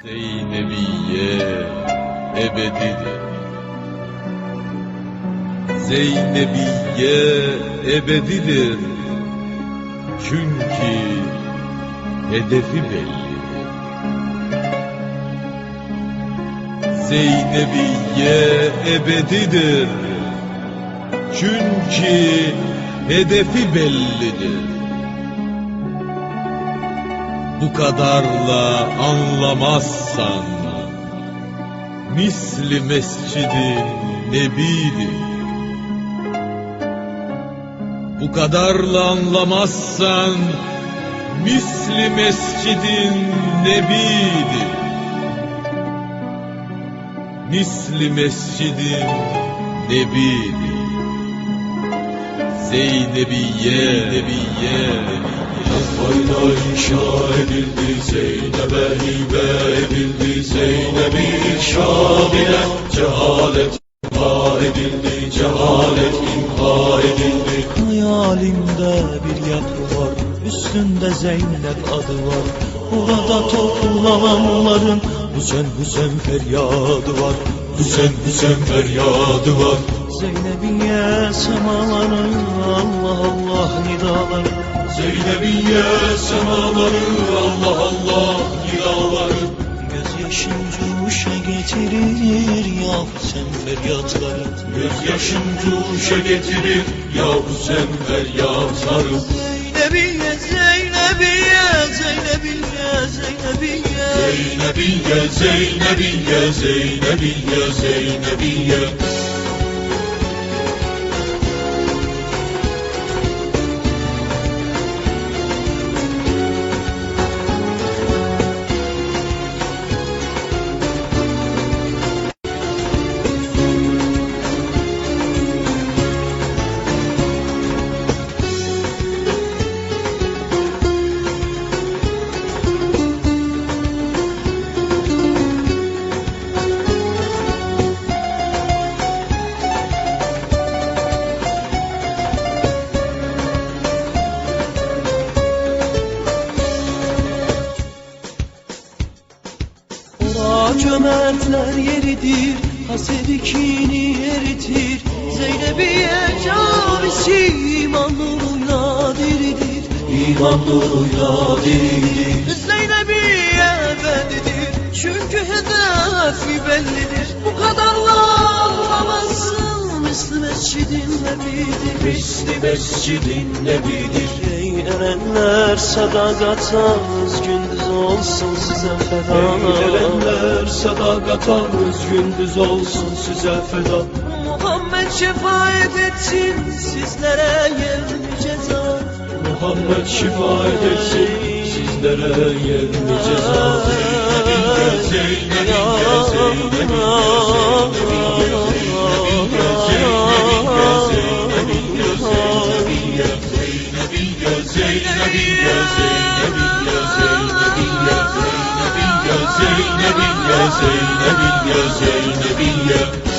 Zeynebiye ebedidir. Zeynebiye ebedidir. Çünkü hedefi bellidir. Zeynebiye ebedidir. Çünkü hedefi bellidir. Bu kadarla anlamazsan misli mescidi nebidir. Bu kadarla anlamazsan misli mescidin nebidir. Misli mescidin nebidir. Zeynebiye Kafayla inşa edildi, Zeynep'e hibe edildi. Zeynep'i inşa bile cehalet imha edildi, cehalet imha edildi. Hayalimde bir yapı var, üstünde Zeynep adı var. Burada toplananların hüsen feryadı var. Hüsen feryadı var. Zeynebiye semaları, Allah Allah nidaları. Zeynebiye semaları, Allah Allah nidaları. Gözyaşım cuşa getirir ya sen feryatları. Gözyaşım cuşa getirir ya sen feryatları. Zeynebiye, Zeynebiye, Zeynebiye, Zeynebiye. Zeynebiye, Zeynebiye, Zeynebiye, Zeynebiye. Cömertler yeridir, hasedi kini eritir. Zeynebiye camisi iman nuruyla diridir, İman nuruyla diridir. Zeynebiye ebedidir, çünkü hedefi bellidir. Bu kadarla anlamazsın misli mescidin nebidir. Misli mescidin nebidir. Ey erenler sadakata gündüz olsun size feda. Ey erenler sadakata gündüz olsun size feda. Muhammed şefaat etsin sizlere yerini ceza. Muhammed şefaat etsin sizlere yerini ceza. Zeynebiye, Zeynebiye, Zeynebiye, Zeynebiye, Zeynebiye, Zeynebiye, Zeynebiye, Zeynebiye, Zeynebiye, Zeynebiye.